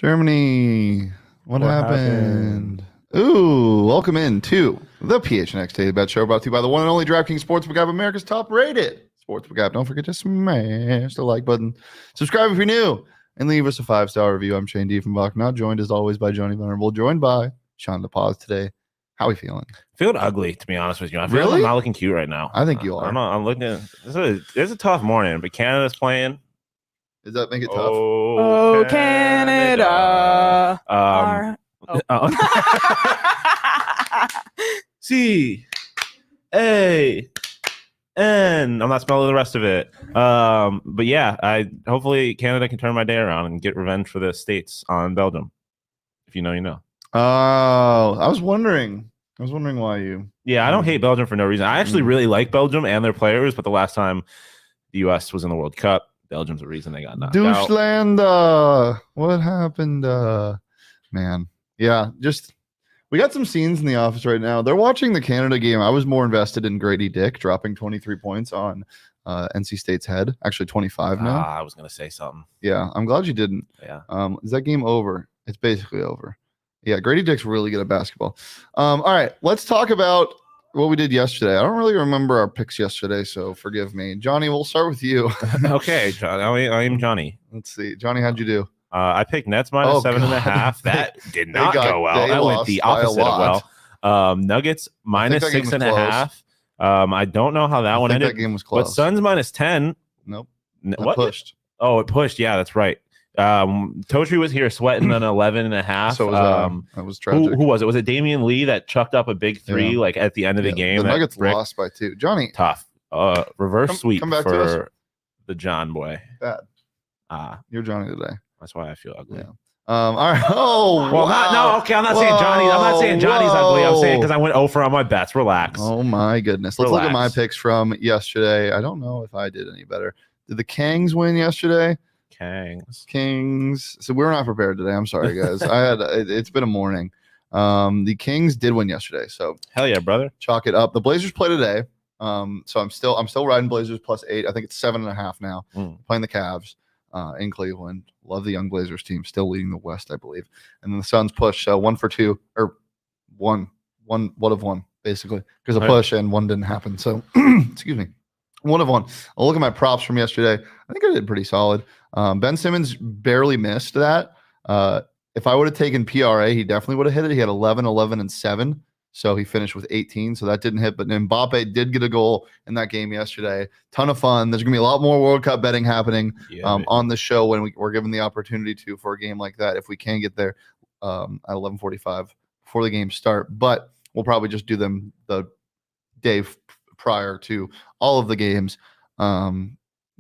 Germany, what happened? Ooh, welcome in to the PHNX Daily Bet Show, brought to you by the one and only DraftKings Sportsbook app, America's top-rated sportsbook app. Don't forget to smash the like button, subscribe if you're new, and leave us a 5-star review. I'm Shane Diefenbach, not joined as always by Johnny Venerable, joined by Shawn DePaz today. How are we feeling? Feeling ugly, to be honest with you. I feel like I'm not looking cute right now. I think you are. I'm looking at it's a tough morning, but Canada's playing. Does that make it tough? Oh, Canada. C A N. I'm not spelling the rest of it. But yeah, hopefully Canada can turn my day around and get revenge for the States on Belgium. If you know, you know. Oh, I was wondering why you. Yeah, I don't hate Belgium for no reason. I actually really like Belgium and their players, but the last time the U.S. was in the World Cup, Belgium's the reason they got knocked out. Douchland, what happened? Man, yeah, just we got some scenes in the office right now. They're watching the Canada game. I was more invested in Grady Dick dropping 23 points on NC State's head. Actually, 25 now. I was gonna say something. Yeah, I'm glad you didn't. Yeah. Is that game over? It's basically over. Yeah, Grady Dick's really good at basketball. All right, let's talk about what we did yesterday. I don't really remember our picks yesterday, so forgive me. Johnny, we'll start with you. Okay, John, I am Johnny. Let's see. Johnny, how'd you do? I picked Nets minus 7.5. That did not go well. That went the opposite of well. Nuggets minus 6.5. I don't know how that one ended. That game was close. But Suns minus 10. Nope. What? Pushed. Oh, it pushed. Yeah, that's right. Totri was here sweating an 11.5. So that was tragic. Who was it? Was it Damian Lee that chucked up a big three like at the end of the game? The Nuggets lost by 2. Johnny, tough. Reverse sweep come back for the John boy. Bad. You're Johnny today. That's why I feel ugly. Yeah. All right. Oh, well, wow. Okay. I'm not saying Johnny. I'm not saying Johnny's ugly. I'm saying because I went 0 for on my bets. Relax. Oh my goodness. Let's look at my picks from yesterday. I don't know if I did any better. Did the Kangs win yesterday? Kings. So we're not prepared today. I'm sorry, guys. It's been a morning. The Kings did win yesterday. So hell yeah, brother. Chalk it up. The Blazers play today. So I'm still riding Blazers plus 8. I think it's 7.5 now. Playing the Cavs in Cleveland. Love the young Blazers team. Still leading the West, I believe. And then the Suns push 1 for 2 or one of one basically because a push and one didn't happen. So excuse me. 1 of 1. I'll look at my props from yesterday. I think I did pretty solid. Ben Simmons barely missed that. If I would have taken PRA, he definitely would have hit it. He had 11, 11, and 7. So he finished with 18. So that didn't hit. But Mbappe did get a goal in that game yesterday. Ton of fun. There's going to be a lot more World Cup betting happening on the show when we're given the opportunity to for a game like that. If we can get there at 11:45 before the games start. But we'll probably just do them the day prior to all of the games.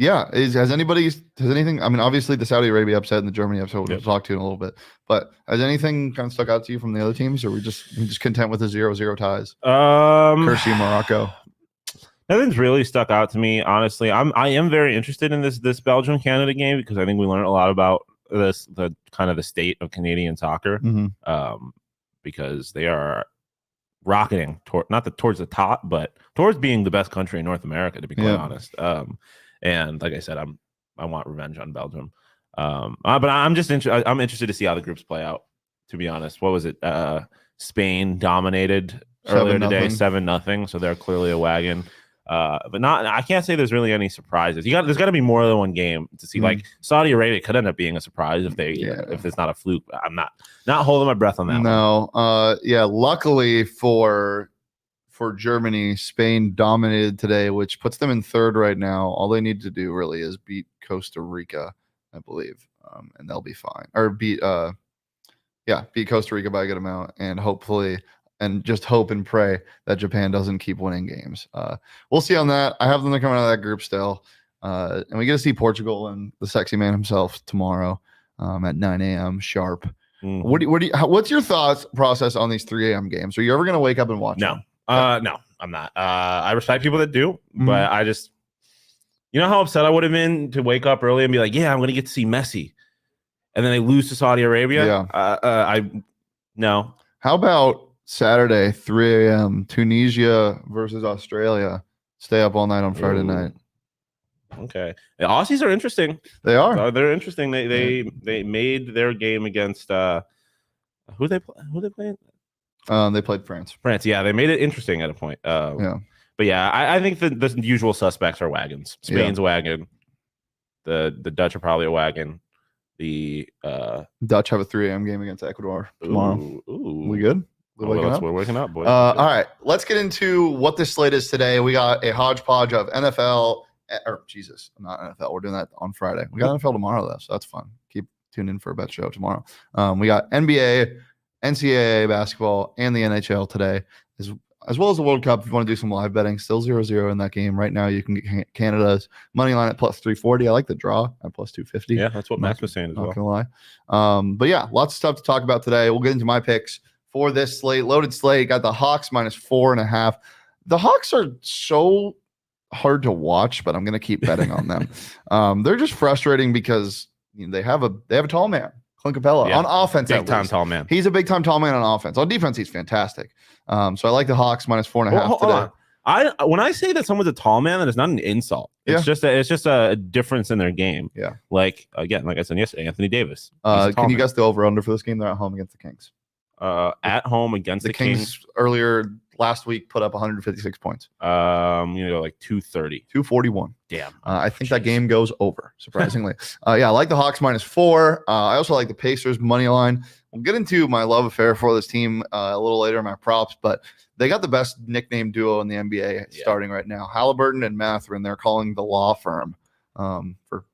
Has anything, I mean, obviously the Saudi Arabia upset and the Germany upset we'll talk to in a little bit, but has anything kind of stuck out to you from the other teams, or are we just content with the 0-0 ties? Curse you, Morocco. Nothing's really stuck out to me, honestly. I am very interested in this Belgium Canada game because I think we learned a lot about the kind of the state of Canadian soccer, because they are rocketing towards the top, but towards being the best country in North America, to be quite honest. And like I said, I want revenge on Belgium. But I'm interested to see how the groups play out, to be honest. What was it? Spain dominated earlier today, 7-0. So they're clearly a wagon. But not. I can't say there's really any surprises. There's got to be more than one game to see. Like Saudi Arabia could end up being a surprise if it's not a fluke. I'm not holding my breath on that. No. Luckily for Germany, Spain dominated today, which puts them in third right now. All they need to do really is beat Costa Rica, I believe, and they'll be fine. Or beat Costa Rica by a good amount, and hopefully, and just hope and pray that Japan doesn't keep winning games. We'll see on that. I have them coming out of that group still, and we get to see Portugal and the sexy man himself tomorrow at 9 a.m. sharp. What's your thoughts process on these 3 a.m. games? Are you ever going to wake up and watch them? No, I'm not. I respect people that do, but I just, you know how upset I would have been to wake up early and be like, yeah, I'm going to get to see Messi, and then they lose to Saudi Arabia. Yeah. No. How about Saturday, 3 a.m. Tunisia versus Australia? Stay up all night on Friday night. Okay. The Aussies are interesting. They are. They're interesting. They made their game against who they playing? They played France. Yeah, they made it interesting at a point. But yeah, I think the usual suspects are wagons. Spain's a wagon. The Dutch are probably a wagon. The Dutch have a 3 a.m. game against Ecuador tomorrow. Ooh. We good? We're waking up, boys. All right, let's get into what this slate is today. We got a hodgepodge of NFL. Not NFL. We're doing that on Friday. We got NFL tomorrow though, so that's fun. Keep tuned in for a bet show tomorrow. We got NBA, NCAA basketball, and the NHL today, as well as the World Cup. If you want to do some live betting, still 0-0 in that game right now. You can get Canada's money line at plus 340. I like the draw at plus 250. Yeah, that's what Max was saying as well. Not gonna lie. But yeah, lots of stuff to talk about today. We'll get into my picks for this slate. Loaded slate. Got the Hawks minus 4.5. The Hawks are so hard to watch, but I'm gonna keep betting on them. They're just frustrating because they have a tall man. Clint Capella on offense. Big time tall man. He's a big time tall man on offense. On defense, he's fantastic. So I like the Hawks minus 4.5 today. When I say that someone's a tall man, that is not an insult. It's just a difference in their game. Yeah. Like I said yesterday, Anthony Davis. Can you guess the over under for this game? They're at home against the Kings. At home against the Kings earlier last week put up 156 points. Like 230. 241. Damn. I think that game goes over, surprisingly. I like the Hawks minus 4. I also like the Pacers money line. We'll get into my love affair for this team a little later in my props, but they got the best nickname duo in the NBA starting right now. Halliburton and Mathurin. They're calling the law firm for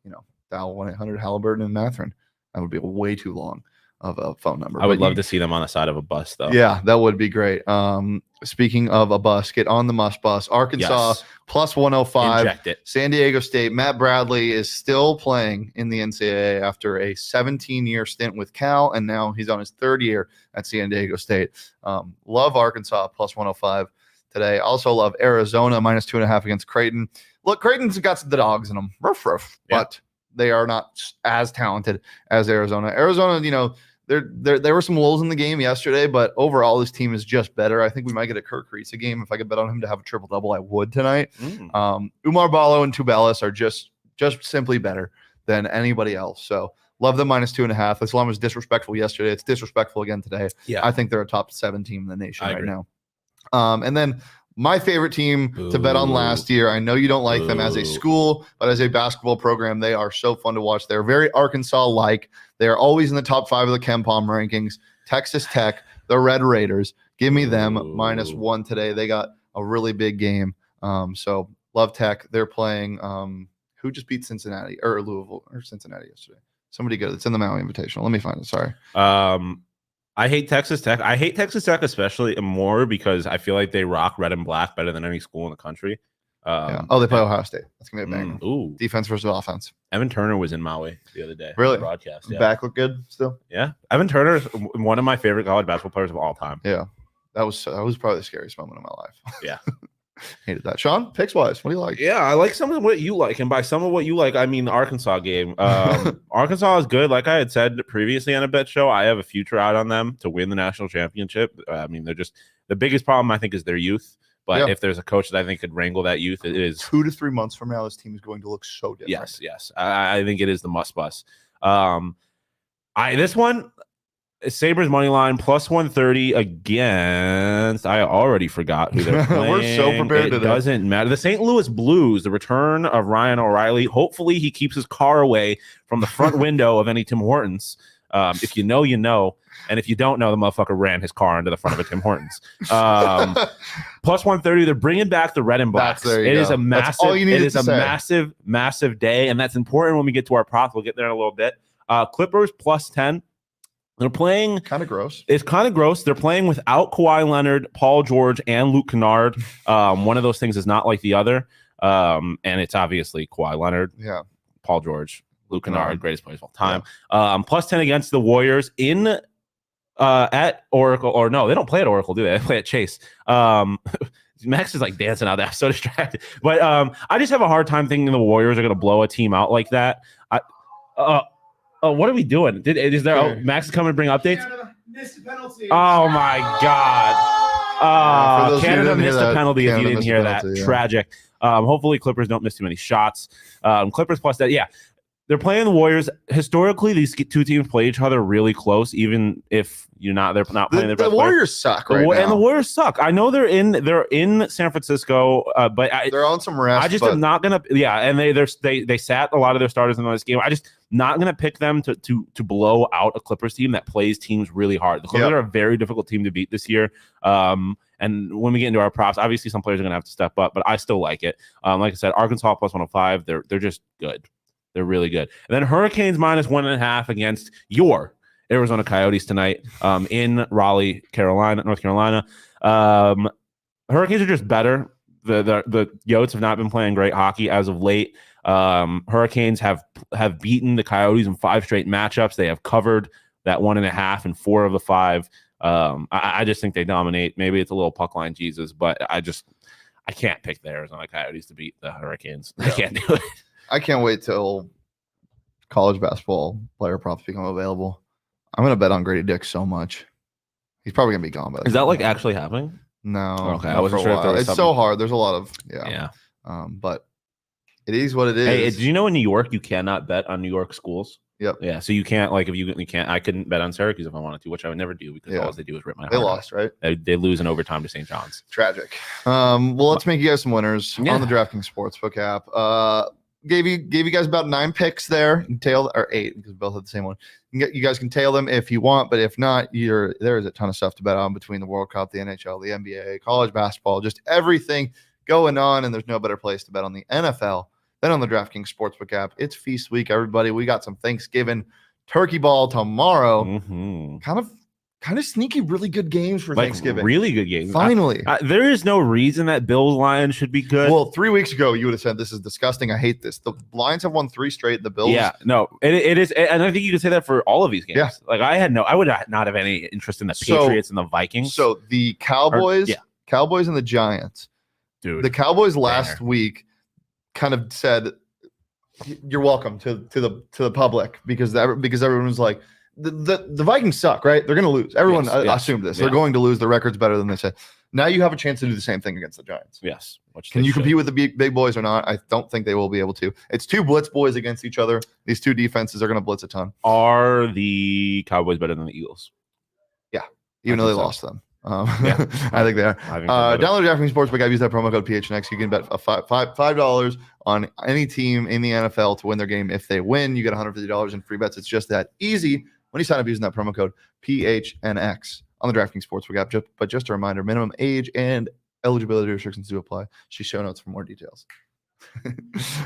dial 1-800 Halliburton and Mathurin. That would be way too long of a phone number. I would love to see them on the side of a bus, though. Yeah, that would be great. Speaking of a bus, get on the must bus. Arkansas plus 105. Inject it. San Diego State. Matt Bradley is still playing in the NCAA after a 17-year stint with Cal, and now he's on his third year at San Diego State. Love Arkansas plus 105 today. Also love Arizona minus 2.5 against Creighton. Look, Creighton's got the dogs in them, but they are not as talented as Arizona. There were some lulls in the game yesterday, but overall, this team is just better. I think we might get a Kirk Kriisa game. If I could bet on him to have a triple-double, I would tonight. Umar Ballo and Tubelis are just simply better than anybody else. So love them minus 2.5. Islam was disrespectful yesterday. It's disrespectful again today. Yeah. I think they're a top 7 team in the nation right now. And then my favorite team to bet on last year. I know you don't like them as a school, but as a basketball program, they are so fun to watch. They're very Arkansas-like. They are always in the top 5 of the KenPom rankings. Texas Tech, the Red Raiders. Give me them minus 1 today. They got a really big game. So love Tech. They're playing who just beat Cincinnati or Louisville or Cincinnati yesterday? Somebody good. It's in the Maui Invitational. Let me find it. Sorry. I hate Texas Tech. I hate Texas Tech especially more because I feel like they rock red and black better than any school in the country. They play Ohio State. That's gonna be a banger. Ooh. Defense versus offense. Evan Turner was in Maui the other day. Really? Broadcast. Yeah. Back look good still. Yeah. Evan Turner is one of my favorite college basketball players of all time. Yeah. That was probably the scariest moment of my life. Yeah. Hated that. Sean, picks wise, what do you like? Yeah, I like some of what you like, and by some of what you like, I mean the Arkansas game. Arkansas is good. Like I had said previously on a bet show, I have a future out on them to win the national championship. I mean, they're just the biggest problem I think is their youth. But if there's a coach that I think could wrangle that youth, it is 2 to 3 months from now. This team is going to look so different. Yes. I think it is the must bus. This one, Sabres money line plus 130 against. I already forgot who they're playing. We're so prepared today. It doesn't matter. The St. Louis Blues, the return of Ryan O'Reilly. Hopefully, he keeps his car away from the front window of any Tim Hortons. If you know, you know. And if you don't know, the motherfucker ran his car into the front of a Tim Hortons. Plus 130. They're bringing back the red and blacks. It is a massive. It is a massive, massive day, and that's important when we get to our props. We'll get there in a little bit. Clippers plus 10. They're playing kind of gross. It's kind of gross. They're playing without Kawhi Leonard, Paul George, and Luke Kennard. One of those things is not like the other. And it's obviously Kawhi Leonard, Paul George, Luke Kennard, greatest players of all time. Plus 10 against the Warriors in at Oracle, or no, they don't play at Oracle, do they? They play at Chase. Max is like dancing out there. I'm so distracted. But I just have a hard time thinking the Warriors are going to blow a team out like that. What are we doing? Is there Max is coming to bring updates? Canada missed a penalty. Oh my God. Canada missed a penalty if you didn't hear that. Tragic. Hopefully Clippers don't miss too many shots. Clippers plus that. Yeah. They're playing the Warriors. Historically, these two teams play each other really close, even if they're not playing their best. The Warriors suck right now. And the Warriors suck. I know they're in San Francisco, but they're on some rest. I just am not gonna. Yeah, and they sat a lot of their starters in this game. I just not gonna pick them to blow out a Clippers team that plays teams really hard. The Clippers are a very difficult team to beat this year. And when we get into our props, obviously some players are gonna have to step up, but I still like it. Like I said, Arkansas plus 105. They're just good. They're really good. And then Hurricanes minus 1.5 against your Arizona Coyotes tonight in Raleigh, North Carolina. Hurricanes are just better. The Yotes have not been playing great hockey as of late. Hurricanes have beaten the Coyotes in 5 straight matchups. They have covered that 1.5 in 4 of the 5. I just think they dominate. Maybe it's a little puck line Jesus, but I can't pick the Arizona Coyotes to beat the Hurricanes. I can't do it. I can't wait till college basketball player props become available. I'm going to bet on Grady Dick so much. He's probably going to be gone by Is that like actually happening? No. Okay. I wasn't sure if there was It's so hard. There's a lot of, but it is what it is. Hey, did you know in New York, you cannot bet on New York schools? Yep. Yeah. So you can't, like, if you can't, I couldn't bet on Syracuse if I wanted to, which I would never do because all they do is rip my heart. They lost, right? They lose in overtime to St. John's. Tragic. Well, let's make you guys some winners on the DraftKings Sportsbook app. Gave you guys about 9 picks there. Or 8 because we both had the same one. You guys can tail them if you want, but if not, there is a ton of stuff to bet on between the World Cup, the NHL, the NBA, college basketball, just everything going on. And there's no better place to bet on the NFL than on the DraftKings Sportsbook app. It's feast week, everybody. We got some Thanksgiving turkey ball tomorrow. Mm-hmm. Kind of sneaky, really good games for Thanksgiving. Really good games. Finally. There is no reason that Bills Lions should be good. Well, 3 weeks ago, you would have said this is disgusting. I hate this. The Lions have won 3 straight. The Bills. Yeah, no, it is. And I think you could say that for all of these games. Yeah. Like I would not have any interest in the Patriots and the Vikings. So the Cowboys and the Giants. Dude. The Cowboys last week kind of said, you're welcome to the public because everyone was like, the Vikings suck, right? They're going to lose. Everyone assumed this. They're going to lose. The record's better than they said. Now you have a chance to do the same thing against the Giants. Yes. Can you compete with the big boys or not? I don't think they will be able to. It's 2 blitz boys against each other. These 2 defenses are going to blitz a ton. Are the Cowboys better than the Eagles? Yeah. Even though they lost them. I think they are. Download DraftKings Sportsbook. I've used that promo code PHNX. You can bet $5 on any team in the NFL to win their game. If they win, you get $150 in free bets. It's just that easy when you sign up using that promo code PHNX on the DraftKings Sportsbook app. But just a reminder, minimum age and eligibility restrictions do apply. See show notes for more details. You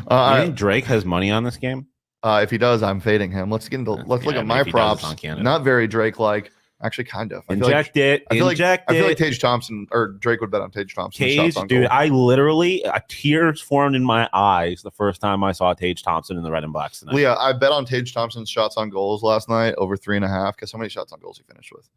think Drake has money on this game? If he does, I'm fading him. Let's look at my props. Not very Drake-like. Actually, kind of. I feel like Tage Thompson or Drake would bet on Tage Thompson. Tage, dude, I literally tears formed in my eyes the first time I saw Tage Thompson in the red and blacks tonight. Leah, I bet on Tage Thompson's shots on goals last night over 3.5. Guess how many shots on goals he finished with?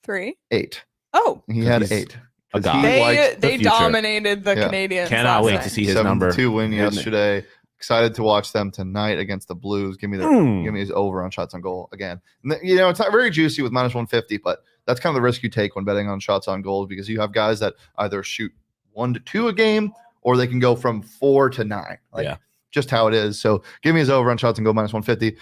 3. 8. Oh, he had 8. They dominated the Canadians. Cannot wait to see his number. 7-2 win yesterday. Excited to watch them tonight against the Blues. Give me his over on shots on goal again. And it's not very juicy with minus 150, but that's kind of the risk you take when betting on shots on goals because you have guys that either shoot 1 to 2 a game or they can go from 4 to 9. Just how it is. So give me his over on shots and goal minus 150.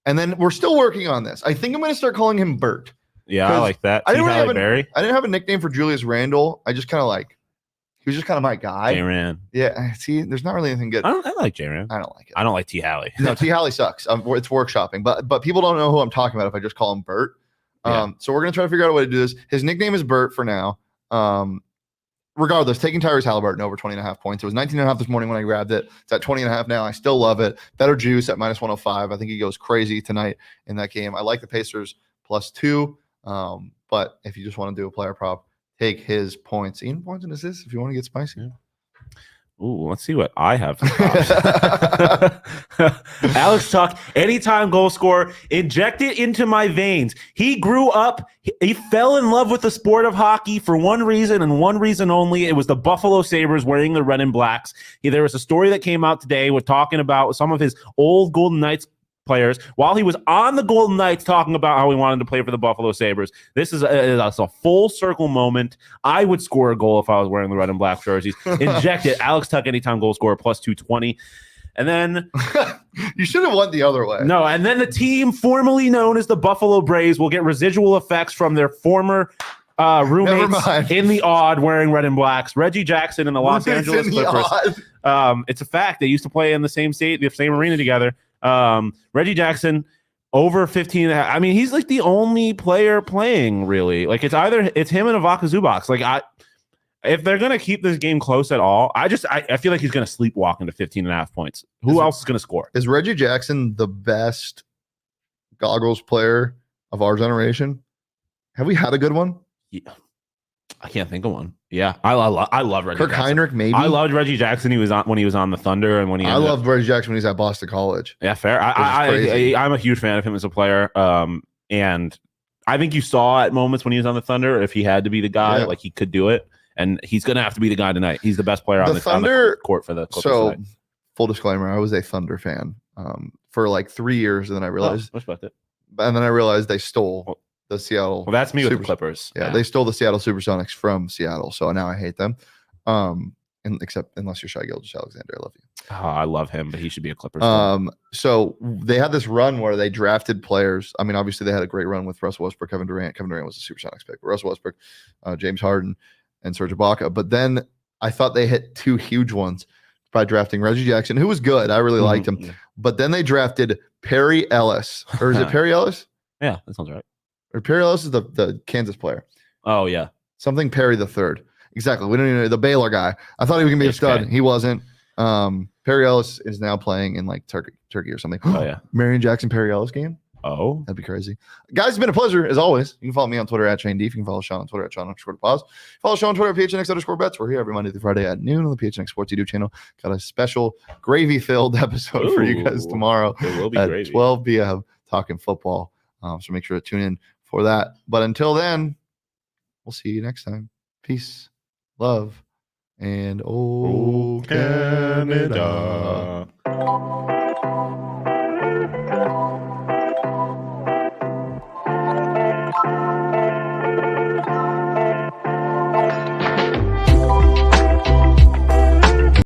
And then we're still working on this. I think I'm going to start calling him Bert. Yeah, I like that. I didn't have a nickname for Julius Randle. I just kind of he was just kind of my guy. J-Ran. Yeah, see, there's not really anything good. I like J-Ran. I don't like it. I don't like T. Halley. No, T. Halley sucks. It's workshopping, but people don't know who I'm talking about if I just call him Bert. So we're gonna try to figure out a way to do this. His nickname is Bert for now. Regardless, taking Tyrese Halliburton over 20.5 points. It was 19.5 this morning when I grabbed it. It's at 20.5 now. I still love it. Better juice at -105. I think he goes crazy tonight in that game. I like the Pacers +2. But if you just want to do a player prop, take his points. Ian points and assists if you want to get spicy. Yeah. Ooh, let's see what I have. Alex Tuck, anytime goal scorer, inject it into my veins. He grew up, he fell in love with the sport of hockey for one reason and one reason only. It was the Buffalo Sabres wearing the red and blacks. There was a story that came out today with talking about some of his old Golden Knights players while he was on the Golden Knights talking about how he wanted to play for the Buffalo Sabres. This is a full circle moment. I would score a goal if I was wearing the red and black jerseys. Inject it. Alex Tuck, anytime goal scorer, +220. And then you should have went the other way. No, and then the team formerly known as the Buffalo Braves will get residual effects from their former roommates in the odd wearing red and blacks. Reggie Jackson and the Los Angeles Clippers. It's a fact. They used to play in the same state, the same arena together. Reggie Jackson over 15. I mean, he's like the only player playing really. Like it's him and Ivica Zubac. If they're gonna keep this game close at all, I feel like he's gonna sleepwalk into 15.5 points. Who else is gonna score? Is Reggie Jackson the best goggles player of our generation? Have we had a good one? Yeah. I can't think of one. Yeah, I love Reggie. Kirk Jackson. Heinrich, maybe. I loved Reggie Jackson. When he was on the Thunder, and when I loved Reggie Jackson when he was at Boston College. Yeah, fair. I'm a huge fan of him as a player. And I think you saw at moments when he was on the Thunder, if he had to be the guy, like he could do it. And he's gonna have to be the guy tonight. He's the best player on the court for the Clippers. So, tonight. Full disclaimer, I was a Thunder fan for like 3 years, and then I realized, respect it. And then I realized they stole the Seattle. Well, that's me with the Clippers. Yeah, they stole the Seattle Supersonics from Seattle, so now I hate them. Except unless you're Shai Gilgeous-Alexander, I love you. Oh, I love him, but he should be a Clippers. So they had this run where they drafted players. I mean, obviously they had a great run with Russell Westbrook, Kevin Durant. Kevin Durant was a Supersonics pick, but Russell Westbrook, James Harden, and Serge Ibaka. But then I thought they hit 2 huge ones by drafting Reggie Jackson, who was good. I really liked him. Yeah. But then they drafted Perry Ellis, or is it Perry Ellis? Yeah, that sounds right. Or Perry Ellis is the Kansas player. Oh yeah, something Perry the third. Exactly. We don't even know the Baylor guy. I thought he was gonna be a stud. He wasn't. Perry Ellis is now playing in like Turkey or something. Oh yeah, Marion Jackson Perry Ellis game. Oh, that'd be crazy. Guys, it's been a pleasure as always. You can follow me on Twitter at Shane D. You can follow Shawn on Twitter at Shawn_pause. Follow Shawn on Twitter at PHNX_bets. We're here every Monday through Friday at noon on the PHNX Sports YouTube channel. Got a special gravy-filled episode for you guys tomorrow at gravy. 12 p.m. talking football. So make sure to tune in for that. But until then, we'll see you next time. Peace, love, and oh Canada.